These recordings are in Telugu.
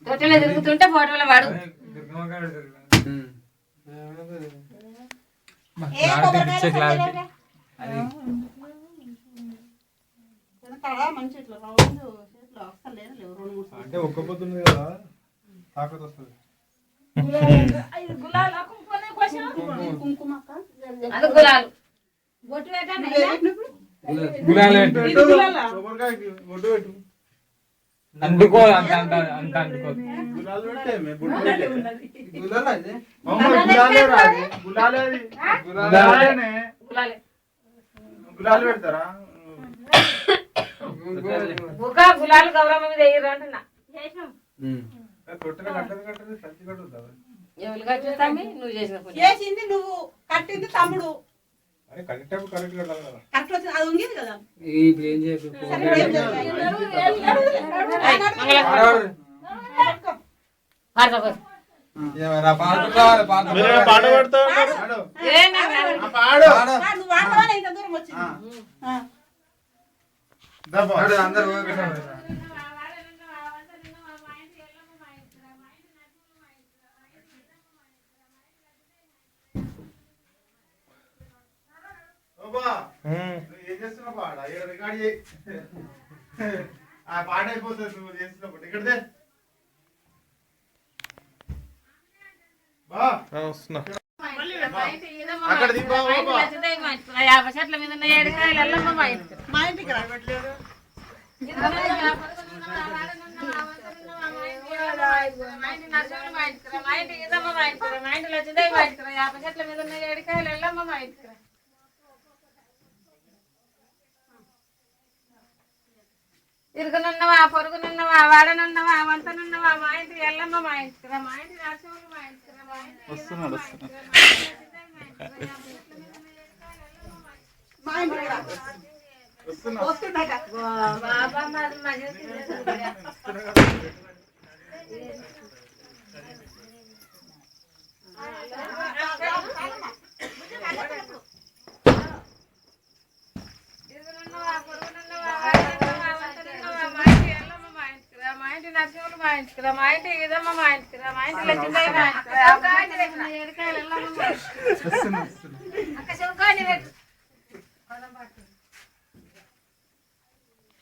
తొట్టెలో తిరుగుతుంటే ఫోటోలో వాడు అంటే ఒక్క పొద్దుంది కదా తాకత్ వస్తుంది. అది గులాలు అందుకో అంత అంత అంత అందుకో గులాలు పెడతారా? గులాలు గౌరమ్మ మీద వేయరు అంటున్నా. ఎవరు కట్టింది? నువ్వు చేసింది నువ్వు, కట్టింది తమ్ముడు. కరెక్ట్ కరెక్ట్ కట్టాలి కదా. కరెక్ట్ వచ్చింది, అది ఉంది కదా. ఇప్పుడు ఏం చేయకు పాట పడతావు నువ్వు వాడతావా ఇంత దూరం వచ్చింది. అందరు ఏం చేస్తున్నావు? పాట రికార్డ్ చేయి. ఆ పాట అయిపోతుంది నువ్వు చేస్తున్నప్పుడు. ఇక్కడదే అక్కడ యాభై చెట్ల మీద ఉన్న ఏడుకాయలు ఎల్లమ్మ మా ఇంటికి. మా ఇంటికి రావట్లేదు. యాభై చెట్ల మీద ఉన్న ఏడుకాయలు ఎల్లమ్మ మా ఇంటికి. ఇరుగునున్నవా, పొరుగునున్నవా, వాడనున్నవా, వంతనున్నవా, మా ఇంటికి ఎల్లమ్మ మా ఇంటికి. మా ఇంటి నరసింహులు మా ఇంటికి. నరసింహులు మా ఇంటికి. మా ఇంటి ఇదమ్మ మా ఇంటికి. మా ఇంటి లక్ష్మీదేవి మా ఇంటికి.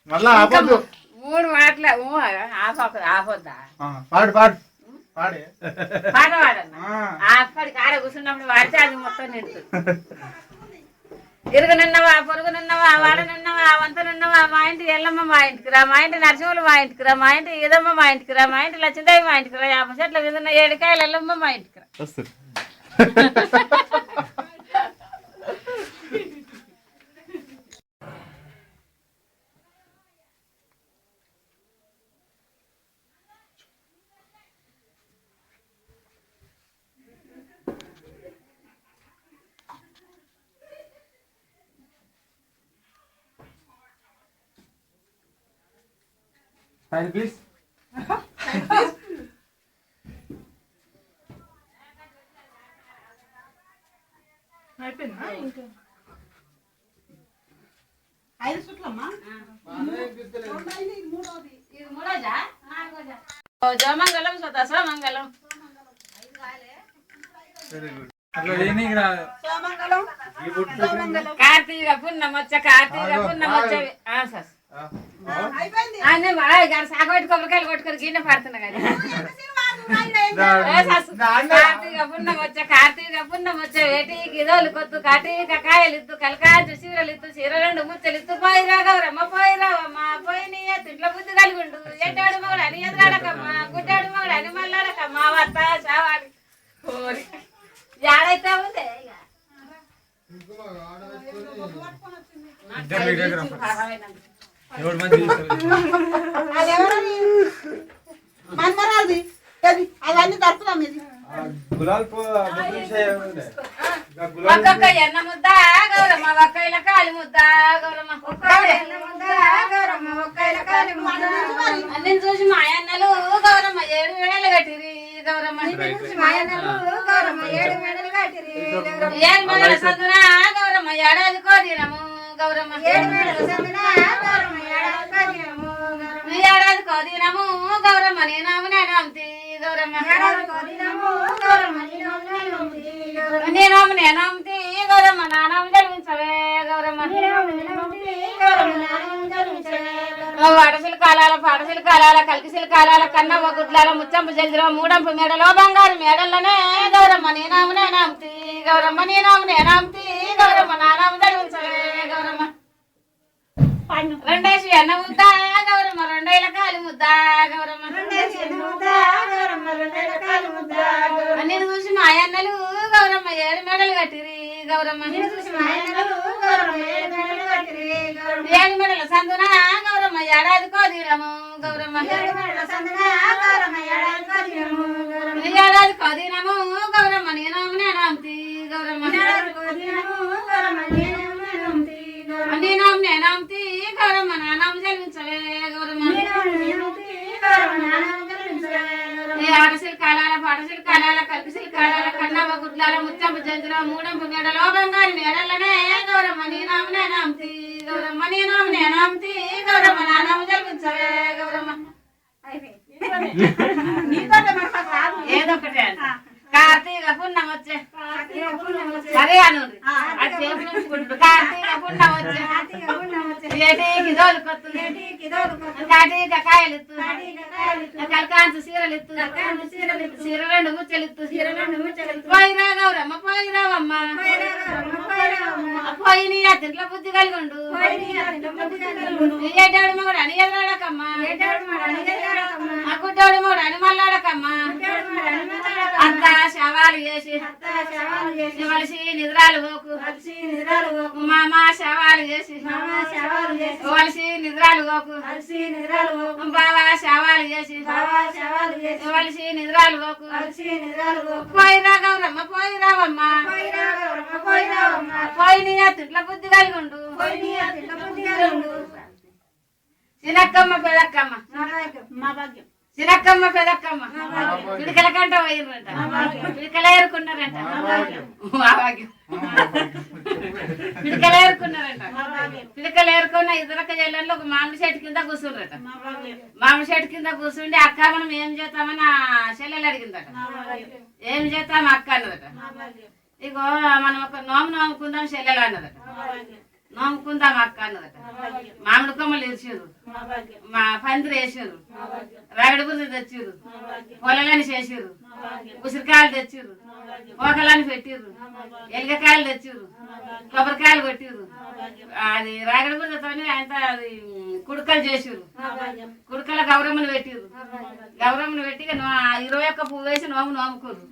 మళ్ళా ఆపొద్దు. మూడు మాటలు ఆపొద్దా? పాడు పాడు పాడే పాట పాడన్నా. అప్పటికి ఆడ కూర్చున్నప్పుడు వాడితే అది మొత్తం నిడుతుంది. ఇరుగునున్నవా, పొరుగునున్నవా, వాడనున్నవా, వంతనున్నవా, మా ఇంటి ఎల్లమ్మ మా ఇంటికి రా. మా ఇంటి నరసింహులు మా ఇంటికి రా. మా ఇంటి ఈదమ్మ మా ఇంటికి రా. మా ఇంటి లక్ష్మీదేవి మా ఇంటికి రా. యాభై చెట్ల మీద ఉన్న ఏడుకాయలు ఎల్లమ్మ మా ఇంటికి రా. ప్లీజ్ ఐదు చుట్లమ్మా. జమంగళం సోమంగళం. కార్తీక పున్నమొచ్చ, కార్తీక పున్నమొచ్చ. సాగొట్టి కొబ్బరికాయలు కొట్టుకొని గిన్నె పడుతున్నా కదా. కార్తీక పున్నమొచ్చ, కార్తీక పున్నమొచ్చ, వేటికి ఇదోలు కొత్తు, కాటీక కాయలు ఇత్తు, కలకాచు చీరలు ఇత్తు, చీర రెండు ముచ్చలు ఇత్తు, పోయిరా గౌరమ్మ పోయిరావమ్మ, పోయి నీ తింట్లో బుద్ధి కలిగిండు. ఎట్టాడు మగడు అని ఎదురాడకమ్మ, గుడ్డాడు మగడు అని మళ్ళాడకమ్మ, వత్త చావాలి ఏడైతే ఉంది. మన్మరాది అవన్నీ దొరుకుతాం. ఇది ఒక్కొక్క ఎన్న ముద్ద గౌరమ్మ, ఒక్కైల కాలి ముద్ద గౌరమ్మ, గౌరమ్మ ఒక్కైల కాలి ముద్ద. అన్ని చూసి మా అన్నలు గౌరమ్మ 7 వేళలు కట్టిరి. గౌరమ్మ మా అన్నలు గౌరమ్మ 7 వేళలు కట్టిరి. 7 వేళల సద్దున గౌరమ్మ ఏడాది కోదినము. గౌరమ్మ ఏడు మేడల సందున గౌరమ్మ ఏడాది కోదినము గౌరమ్మ ఏడాది కోదినము గౌరమ్మ నేనాము నేనాంతి గౌరమ్మ ఏడాది కోదినము గౌరమ్మ నేనాంతి గౌరమ్మ నేనాంతి గౌరమ్మ నానాము జన్మించవే గౌరమ్మ పాటశిల కాలాల కలికిశిల కాలాల కన్నవ్వ గుడ్లాల ముచ్చంపు జల్దిలో మూడంపు మేడలో బంగారు మేడల్లోనే గౌరమ్మ నేనాము నేనాంతి గౌరమ్మ నేనాంతి గౌరమ్మ నానాము జన్మించవే గౌరమ్మ రెండేసి అన్న ముద్ద గౌరమ్మ రెండేళ్ళ కాలి ముద్ద గౌరమ్మ నేను చూసి మా అన్నలు గౌరమ్మ 7 మెడలు కట్టిరి గౌరమ్మ 7 మెడల సందున గౌరమ్మ ఏడాది కోదినము గౌరమ్మ ఏడాది కోదినము గౌరమ్మ నేనాము నేనాంతి గౌరమ్మ నేనాంతి గౌరమ్మ నానాము జన్మించవే గౌరమ్మ ఆడశిల కాలాల పాటశిల కాలాల కలిసిల కాలాల కన్నవ్వ గుడ్లాల ముచ్చంపు జంతుల మూడంపు మేడలో బంగారు మేడల్లనే గౌరమ్మ నేనాము నేనాంతి గౌరమ్మ నేనాంతి గౌరమ్మ నానాము జన్మించవే గౌరమ్మ ఏదొకటే కార్తీక పుణ్యం వచ్చే సరే అను అది చేపు నుంచుకుంటు కార్తీక పుణ్యం వచ్చే ఏటికి దోలుకొత్తు కాటిక కాయలిత్తు కలకాంచు సీరలిత్తు సీర 2 ముచ్చలిత్తు పోయిరా గౌరమ్మ పోయిరావమ్మ పోయి నీ అతింట్లో బుద్ధి కలిగుండు ఏటాడు మొగడు అని ఎదురాడకమ్మ ఆ గుడ్డోడు మొగడు అని మళ్ళాడకమ్మ అంతా శవాలు చేసి వలసి నిద్రాలు పోకు మామ శవాలు చేసి వలసి నిద్రాలు పోకు బావా శవాలు చేసి వలసి నిద్రాలు పోకు పోయిరా గౌరమ్మ పోయిరావమ్మ పోయి నీ అతింట్లో బుద్ధి కలిగుండు చిన్నక్కమ్మ పెదక్కమ్మ చిన్నక్కమ్మ పెదక్కమ్మ పిడికల కంట పోయిర్రంట పిడికల ఏరుకున్నారంట పిడికలు ఏరుకున్నారంట పిడికలు ఏరుకున్న ఇద్దరక్క చెల్లెళ్ళు ఒక మామిడి చెట్టు కింద కూర్చుండ్రట మామిడి చెట్టు కింద కూర్చుండి అక్క మనం ఏం చేస్తామని ఆ చెల్లెలు అడిగిందట ఏం చేస్తాం అక్క అన్నదట ఇగో మనం ఒక నోము నోముకుందాం చెల్లెలు అన్నదట నోముకుందాం అక్క అన్నదట మామిడి కొమ్మలు ఇరిచారు మా పందిరి వేసారు రగడి బుర్ర తెచ్చిర్రు పొలాలని చేసిర్రు ఉసిరికాయలు తెచ్చిర్రు పోకలని పెట్టిర్రు ఎలిగకాయలు తెచ్చిర్రు కొబ్బరికాయలు కొట్టిర్రు అది రాగడి బుర్రతోని ఆయన అది కుడుకలు చేసిర్రు కుడుకల గౌరమ్మను పెట్టిర్రు గౌరమ్మను పెట్టి 21 పువ్వు వేసి నోము నోముకుర్రు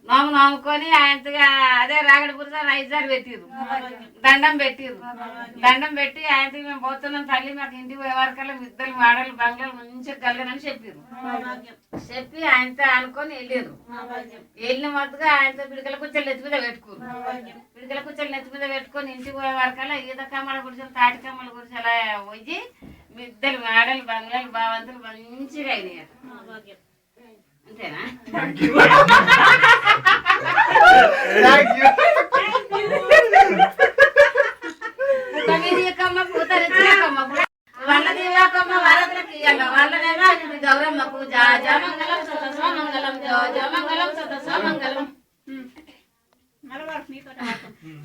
నోము నోముకొని ఆయనగా అదే రాగడి బుర్ర 5 సార్లు పెట్టిర్రు దండం పెట్టిర్రు దండం పెట్టి ఆయనకి మేము పోతున్నాం తల్లి మాకు ఇంటికి పోయే వరకల్లా మిద్దలు మాడలు బంగ్లాలు మంచిగా కలగనని చెప్పారు చెప్పి ఆయనతో అనుకొని వెళ్ళారు వెళ్ళిన మట్టుగా ఆయనతో పిడికల కుచ్చలు నెత్తి మీద పెట్టుకోరు పిడికల కుచ్చలు నెత్తి మీద పెట్టుకొని ఇంటికి పోయే వరకల్లా ఈత కమ్మల గుడిసెలు తాటి కమ్మల గుడిసెలు పోయి మిద్దలు మాడలు బంగ్లాలు బావంతులు మంచిగా అయినాయి అంతేనా కమ్మ పూతరికమ్మ వల్లదేవకమ్మ వారతులకి వాళ్ళనేమో గౌరమ్మకు జాజమంగళం సతస్వమంగళం జోజమంగళం సతస్వమంగళం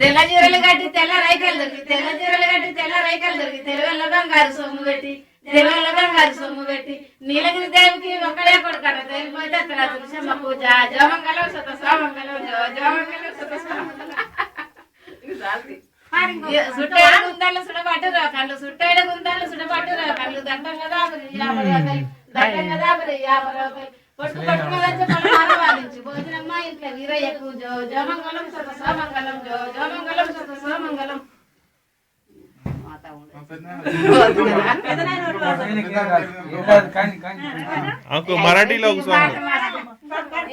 తెల్ల చీరలు కట్టి తెల్ల రైకలు దొరికి తెల్ల చీరలు కట్టి తెల్ల రైకలు దొరికి తెలుగుల బంగారు సొమ్ము పెట్టి తెలుగుల బంగారు సొమ్ము పెట్టి నీలగిరి దేవికి ఒక్కడే కొడుకట తెలిపోతే అక్కడ తులసమ్మకు జాజమంగళం సతస్వమంగళం జోజమంగళం సతస్వమంగళం సుట్టేడు గుందాలు సుడబట్టురా కళ్ళు సుట్టేడు గుందాలు సుడబట్టురా కళ్ళు దండంగా దాబరి 50 రూపాయలు దండంగా దాబరి 50 రూపాయలు పొట్టు పట్టున వచ్చి పలహారవాలించు భోజనమ్మ ఇంట్లో వీరయ్యకు జోజమంగళం సతస్వమంగళం జోజమంగళం సతస్వమంగళం మరాఠీలో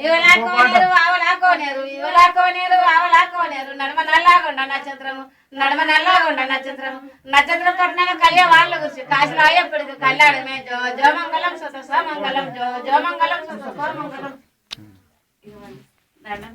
ఇవలా కోనేరు ఇవలా కోనేరు ఆవలా కోనేరు నడమ నల్లాగొండ నక్షత్రము నడమ నల్లాగొండ నక్షత్రము నక్షత్రం పట్టిన కలియ వాళ్ళ గురించి కాశీలో అయ్యప్పటికి కళ్యాణమే జోమంగళం సతస్వమంగళం జోమంగళం సతస్వమంగళం దండం